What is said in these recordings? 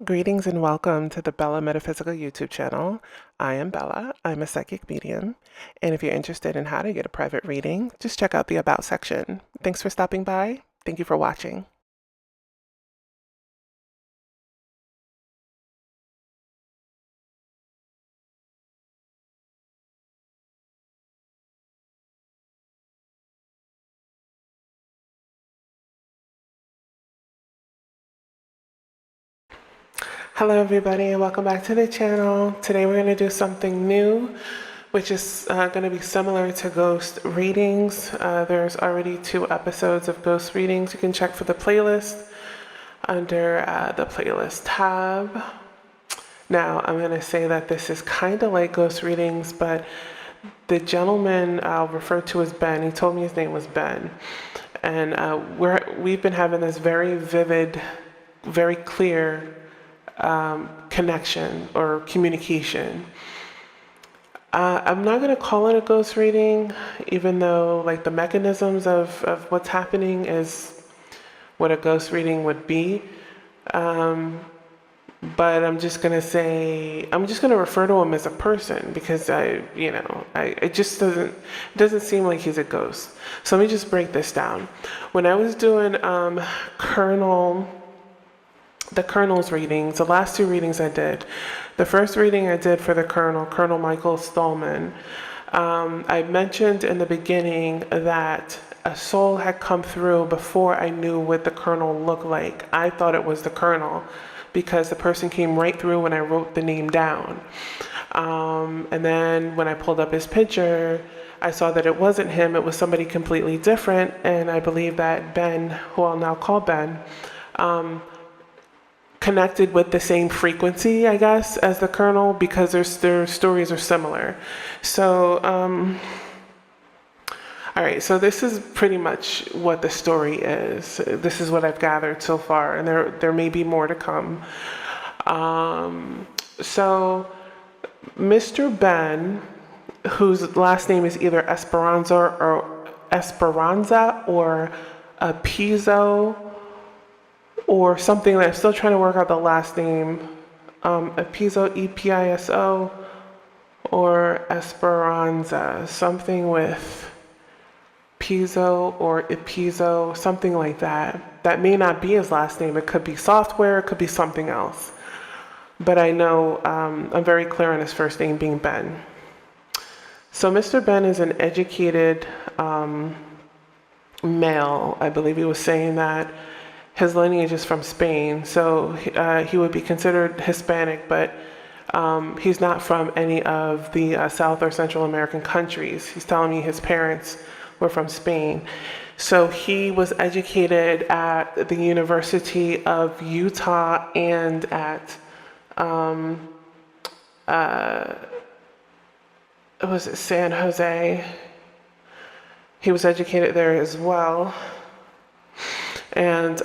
Greetings and welcome to the Bella Metaphysical YouTube channel. I am Bella. I'm a psychic medium. And if you're interested in how to get a private reading, just check out the About section. Thanks for stopping by. Thank you for watching. Hello everybody and welcome back to the channel. Today we're going to do something new, which is going to be similar to ghost readings. There's already 2 episodes of ghost readings. You can check for the playlist under the playlist tab. Now I'm going to say that this is kind of like ghost readings, but the gentleman I'll refer to as Ben, he told me his name was Ben. And we've been having this very vivid, very clear connection or communication. I'm not going to call it a ghost reading, even though like the mechanisms of what's happening is what a ghost reading would be. But I'm just going to refer to him as a person because it just doesn't seem like he's a ghost. So let me just break this down. When I was doing the Colonel's readings, the last 2 readings I did. The first reading I did for the Colonel Michael Stallman. I mentioned in the beginning that a soul had come through before I knew what the Colonel looked like. I thought it was the Colonel because the person came right through when I wrote the name down. And then when I pulled up his picture, I saw that it wasn't him, it was somebody completely different. And I believe that Ben, who I'll now call Ben, connected with the same frequency, I guess, as the Colonel because their stories are similar. So, all right, so this is pretty much what the story is. This is what I've gathered so far, and there may be more to come. So, Mr. Ben, whose last name is either Esperanza or Appizo, or something that I'm still trying to work out the last name, Appizo, E-P-I-S-O, or Esperanza, something with Pizzo or Ippizo, something like that. That may not be his last name. It could be software, it could be something else. But I know I'm very clear on his first name being Ben. So Mr. Ben is an educated male. I believe he was saying that his lineage is from Spain, so he would be considered Hispanic, but he's not from any of the South or Central American countries. He's telling me his parents were from Spain. So he was educated at the University of Utah and at, was it San Jose? He was educated there as well. And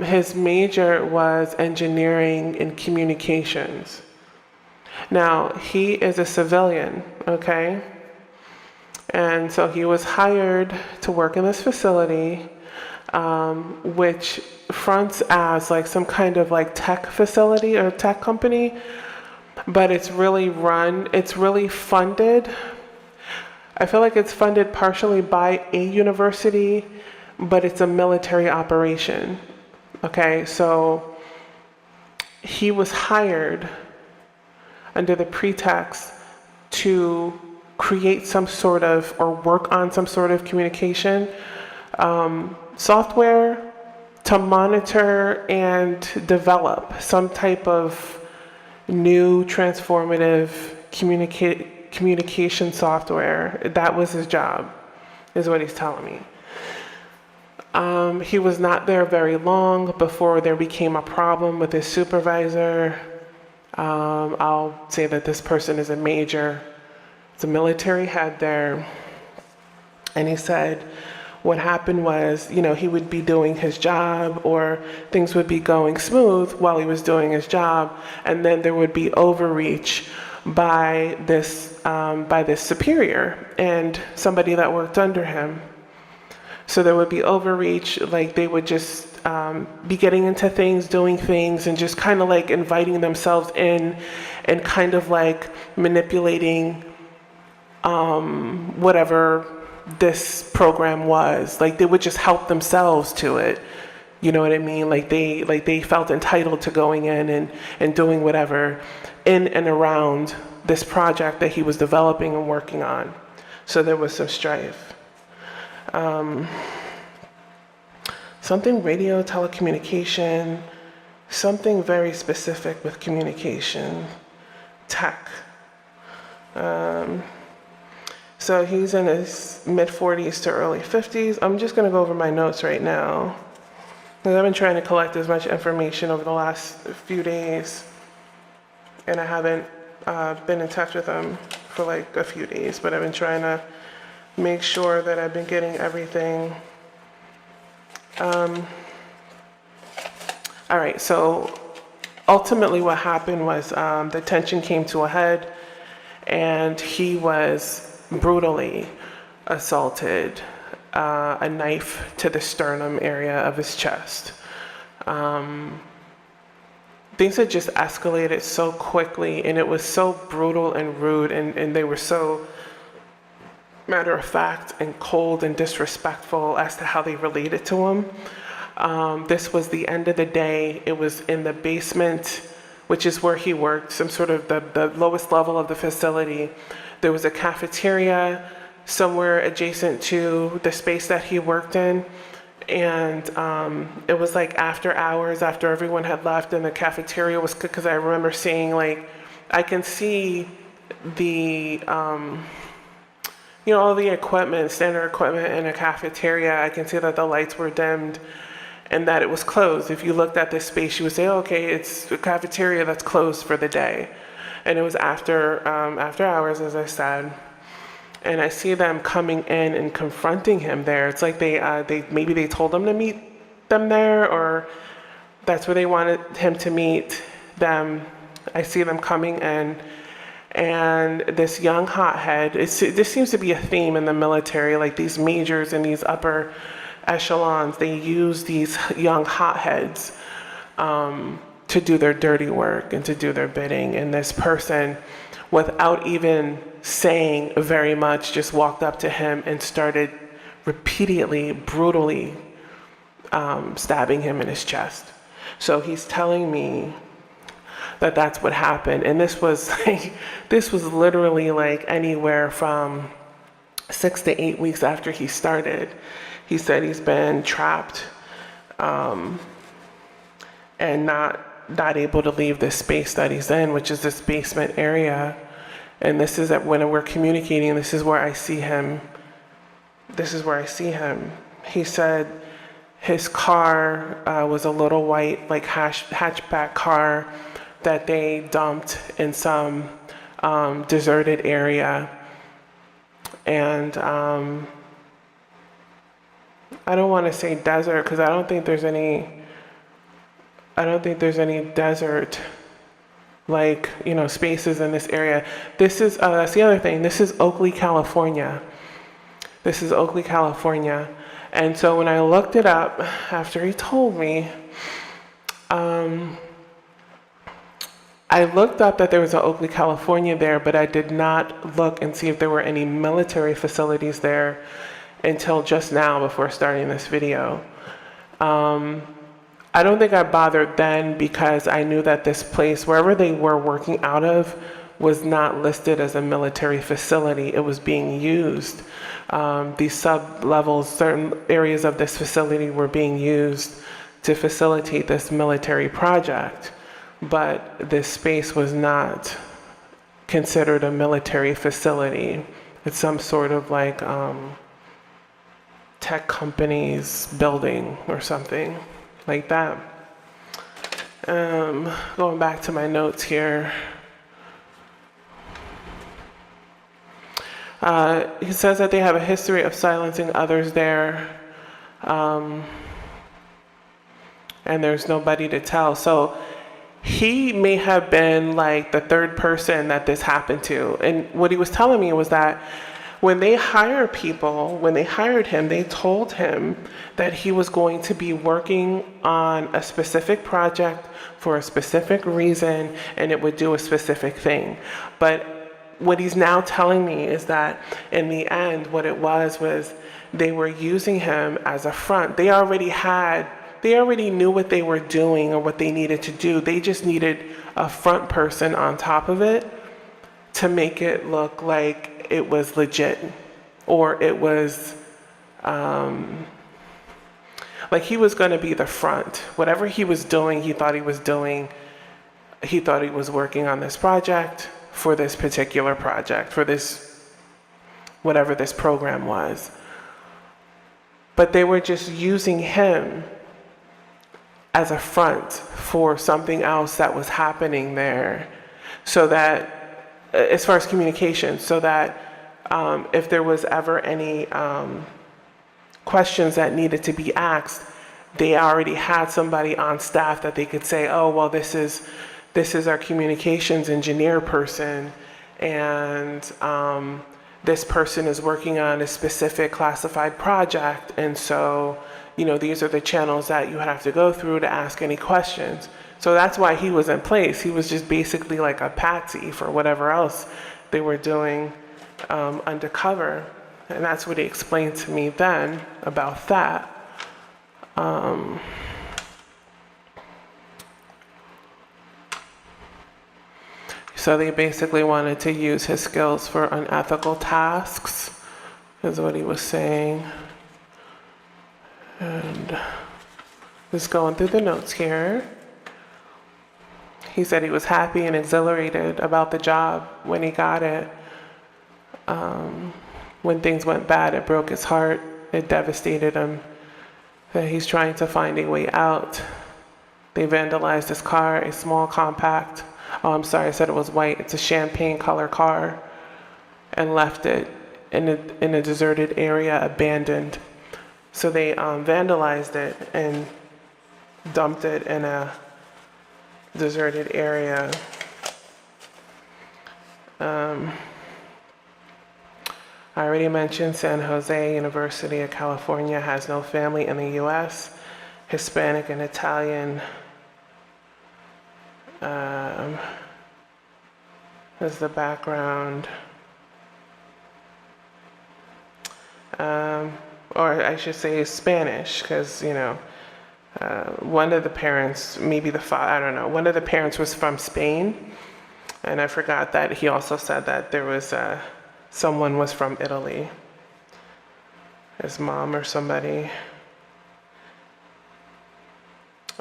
his major was engineering and communications. Now, he is a civilian, okay? And so he was hired to work in this facility, which fronts as like some kind of like tech facility or tech company, but it's really funded. I feel like it's funded partially by a university, but it's a military operation. Okay, so he was hired under the pretext to create some sort of, or work on some sort of communication software to monitor and develop some type of new transformative communication software. That was his job, is what he's telling me. He was not there very long before there became a problem with his supervisor. I'll say that this person is a major. It's a military head there. And he said what happened was, he would be doing his job or things would be going smooth while he was doing his job. And then there would be overreach by this superior and somebody that worked under him. So there would be overreach, like they would just be getting into things, doing things, and just kind of like inviting themselves in and kind of like manipulating whatever this program was. Like they would just help themselves to it. You know what I mean? Like they felt entitled to going in and doing whatever in and around this project that he was developing and working on. So there was some strife. Something radio, telecommunication, something very specific with communication, tech. So he's in his mid-40s to early 50s. I'm just gonna go over my notes right now, because I've been trying to collect as much information over the last few days, and I haven't been in touch with him for like a few days, but I've been trying to make sure that I've been getting everything. All right, so ultimately what happened was the tension came to a head and he was brutally assaulted, a knife to the sternum area of his chest. Things had just escalated so quickly and it was so brutal and rude and they were so matter of fact and cold and disrespectful as to how they related to him. This was the end of the day. It was in the basement, which is where he worked, some sort of the lowest level of the facility. There was a cafeteria somewhere adjacent to the space that he worked in. And it was like after hours, after everyone had left and the cafeteria was, because I remember seeing like, I can see the, all the equipment, standard equipment in a cafeteria. I can see that the lights were dimmed and that it was closed. If you looked at this space, you would say, okay, it's a cafeteria that's closed for the day. And it was after hours, as I said. And I see them coming in and confronting him there. It's like maybe they told him to meet them there, or that's where they wanted him to meet them. I see them coming in. And this young hothead, this seems to be a theme in the military, like these majors and these upper echelons, they use these young hotheads to do their dirty work and to do their bidding. And this person, without even saying very much, just walked up to him and started repeatedly, brutally stabbing him in his chest. So he's telling me that that's what happened. And this was literally like anywhere from 6 to 8 weeks after he started. He said he's been trapped and not able to leave this space that he's in, which is this basement area. And this is when we're communicating, this is where I see him. He said his car was a little white, like hatchback car that they dumped in some deserted area. And I don't want to say desert because I don't think there's any desert like, spaces in this area. This is, that's the other thing. This is Oakley, California. And so when I looked it up after he told me, I looked up that there was an Oakley, California there, but I did not look and see if there were any military facilities there until just now before starting this video. I don't think I bothered then because I knew that this place, wherever they were working out of, was not listed as a military facility. It was being used. These sub-levels, certain areas of this facility were being used to facilitate this military project. But this space was not considered a military facility. It's some sort of like tech company's building or something like that. Going back to my notes here. He says that they have a history of silencing others there, and there's nobody to tell. So he may have been like the third person that this happened to. And what he was telling me was that When they hired him, they told him that he was going to be working on a specific project for a specific reason, and it would do a specific thing. But what he's now telling me is that in the end, what it was they were using him as a front. They already knew what they were doing or what they needed to do. They just needed a front person on top of it to make it look like it was legit, or it was like he was going to be the front. Whatever he was doing, he thought he was doing. He thought he was working on this project for this particular project, for this, whatever this program was. But they were just using him as a front for something else that was happening there, so that, as far as communication, so that if there was ever any questions that needed to be asked, they already had somebody on staff that they could say, oh, well, this is our communications engineer person, and this person is working on a specific classified project, and so, these are the channels that you have to go through to ask any questions. So that's why he was in place. He was just basically like a patsy for whatever else they were doing undercover. And that's what he explained to me then about that. So they basically wanted to use his skills for unethical tasks, is what he was saying. And just going through the notes here. He said he was happy and exhilarated about the job when he got it. When things went bad, it broke his heart. It devastated him. That he's trying to find a way out. They vandalized his car, a small compact. Oh, I'm sorry, I said it was white. It's a champagne color car, and left it in a deserted area, abandoned. So they vandalized it and dumped it in a deserted area. I already mentioned San Jose University of California has no family in the U.S. Hispanic and Italian is the background. Or I should say Spanish, because, one of the parents, maybe the father, I don't know, one of the parents was from Spain. And I forgot that he also said that there was someone was from Italy, his mom or somebody.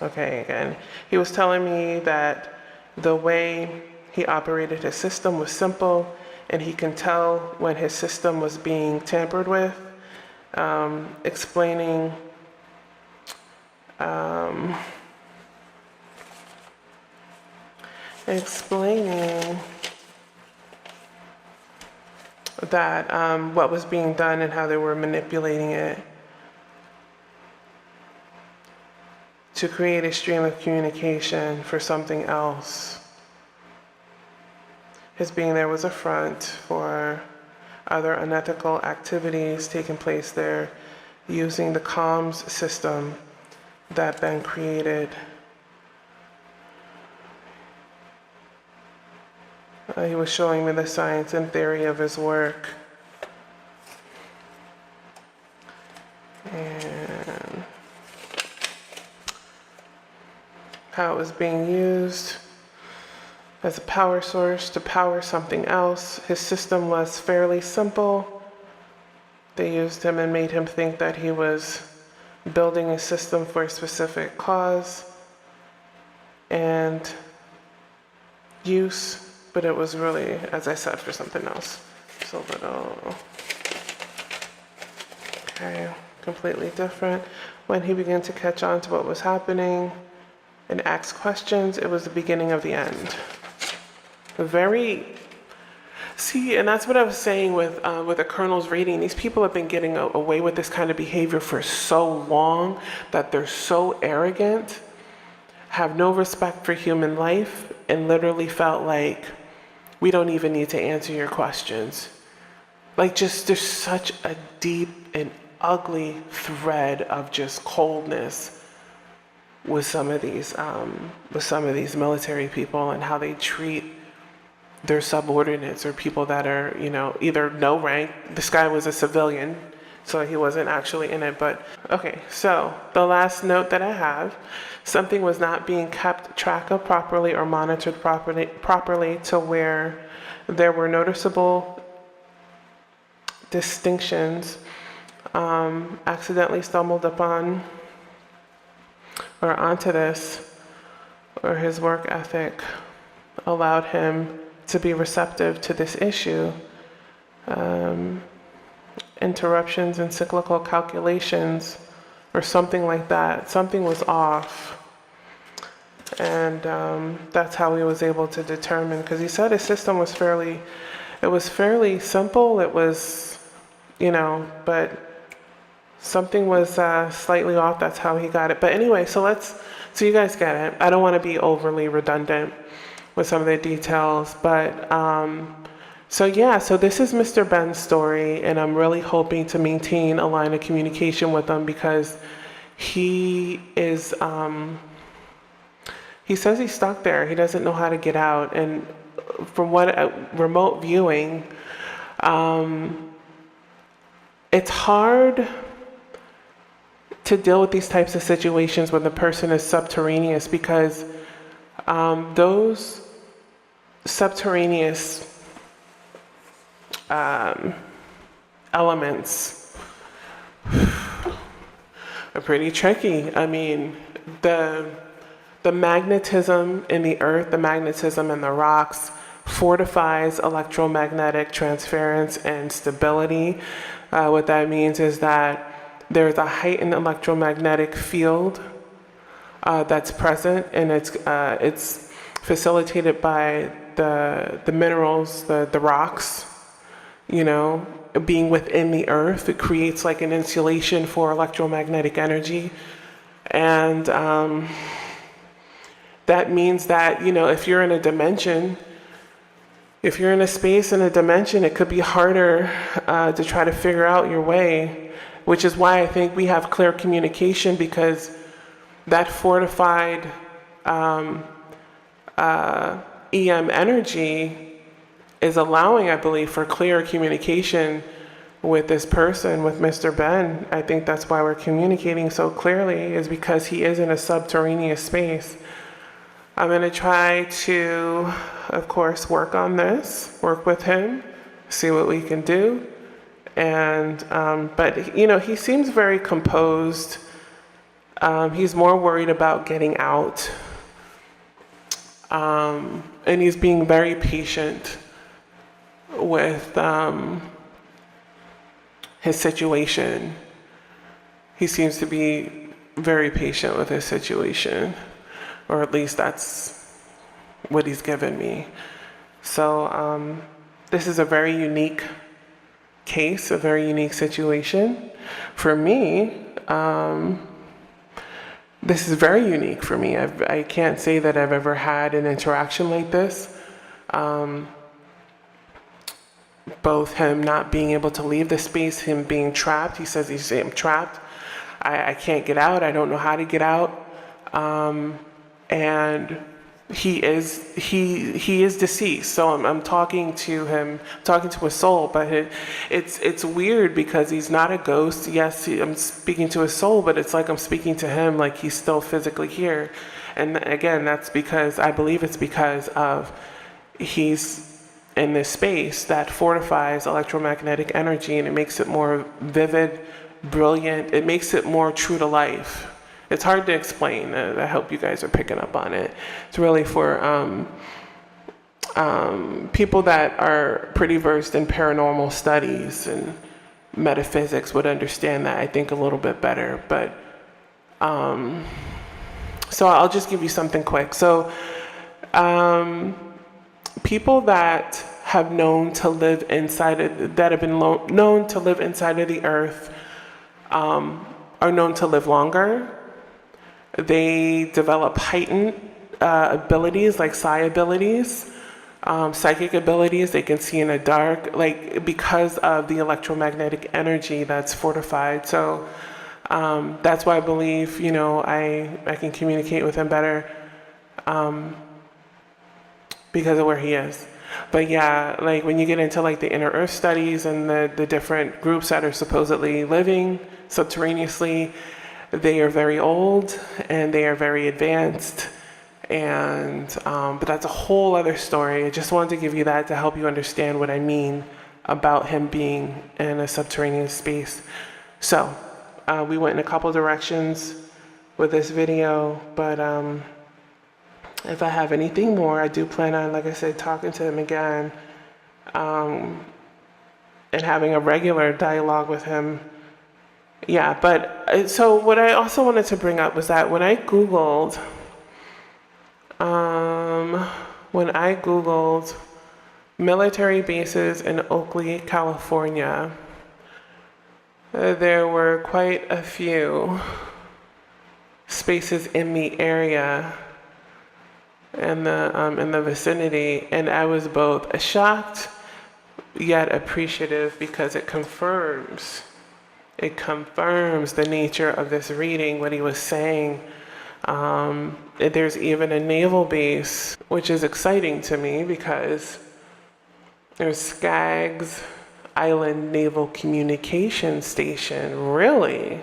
Okay, again, he was telling me that the way he operated his system was simple, and he can tell when his system was being tampered with, explaining that what was being done and how they were manipulating it to create a stream of communication for something else. His being there was a front for other unethical activities taking place there, using the comms system that Ben created. He was showing me the science and theory of his work. And how it was being used as a power source to power something else. His system was fairly simple. They used him and made him think that he was building a system for a specific cause and use, but it was really, as I said, for something else. So little, okay, completely different. When he began to catch on to what was happening and ask questions, it was the beginning of the end. See, and that's what I was saying with the Colonel's reading. These people have been getting away with this kind of behavior for so long that they're so arrogant, have no respect for human life, and literally felt like, we don't even need to answer your questions. Like, just there's such a deep and ugly thread of just coldness with some of these military people and how they treat their subordinates or people that are, either no rank. This guy was a civilian, so he wasn't actually in it. But okay, so the last note that I have, something was not being kept track of properly or monitored properly to where there were noticeable distinctions. Accidentally stumbled upon or onto this, or his work ethic allowed him to be receptive to this issue. Interruptions in cyclical calculations or something like that. Something was off. And that's how he was able to determine, because he said his system was fairly simple. It was, but something was slightly off. That's how he got it. But anyway, so you guys get it. I don't want to be overly redundant with some of the details, but so this is Mr. Ben's story, and I'm really hoping to maintain a line of communication with him, because he is, he says he's stuck there. He doesn't know how to get out, and from what remote viewing, it's hard to deal with these types of situations when the person is subterraneous, because those subterraneous elements are pretty tricky. I mean, the magnetism in the earth, the magnetism in the rocks fortifies electromagnetic transference and stability. What that means is that there's a heightened electromagnetic field that's present, and it's facilitated by the minerals, the rocks, being within the earth. It creates like an insulation for electromagnetic energy. And that means that, if you're in a dimension, if you're in a space in a dimension, it could be harder to try to figure out your way, which is why I think we have clear communication, because that fortified EM energy is allowing, I believe, for clear communication with this person, with Mr. Ben. I think that's why we're communicating so clearly, is because he is in a subterraneous space. I'm going to try to, of course, work on this, work with him, see what we can do. And, but, he seems very composed. He's more worried about getting out. And he's being very patient with his situation. He seems to be very patient with his situation, or at least that's what he's given me. So this is a very unique case, a very unique situation. For me, this is very unique for me. I can't say that I've ever had an interaction like this. Both him not being able to leave the space, him being trapped. He says I'm trapped. I can't get out. I don't know how to get out. And he is deceased. So I'm talking to him, talking to a soul, but it's weird because he's not a ghost. Yes, I'm speaking to his soul, but it's like I'm speaking to him like he's still physically here. And again, that's because, I believe it's because of he's in this space that fortifies electromagnetic energy, and it makes it more vivid, brilliant. It makes it more true to life. It's hard to explain. I hope you guys are picking up on it. It's really for people that are pretty versed in paranormal studies and metaphysics would understand that, I think, a little bit better. But so I'll just give you something quick. So people that have known to live inside of, that have been known to live inside of the earth are known to live longer. They develop heightened abilities like psi abilities. psychic abilities. They can see in the dark, like because of the electromagnetic energy that's fortified. So that's why I believe, I can communicate with him better because of where he is. But yeah, like when you get into like the inner earth studies and the different groups that are supposedly living subterraneously, they are very old and they are very advanced. And but that's a whole other story. I just wanted to give you that to help you understand what I mean about him being in a subterranean space. So we went in a couple directions with this video, but if I have anything more, I do plan on, like I said, talking to him again and having a regular dialogue with him. Yeah, but so what I also wanted to bring up was that when I Googled military bases in Oakley, California, there were quite a few spaces in the area in the vicinity, and I was both shocked yet appreciative because it confirms the nature of this reading, what he was saying. There's even a naval base, which is exciting to me because there's Skaggs Island Naval Communication Station, really?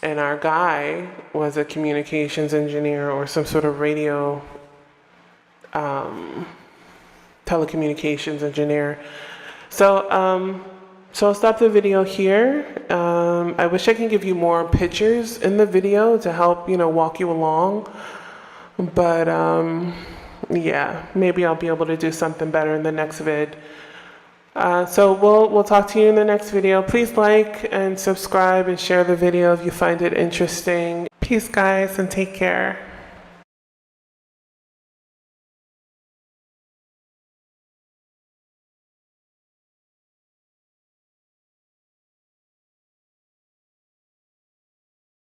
And our guy was a communications engineer or some sort of radio telecommunications engineer. So I'll stop the video here. I wish I could give you more pictures in the video to help, walk you along. But yeah, maybe I'll be able to do something better in the next vid. So we'll talk to you in the next video. Please like and subscribe and share the video if you find it interesting. Peace, guys, and take care.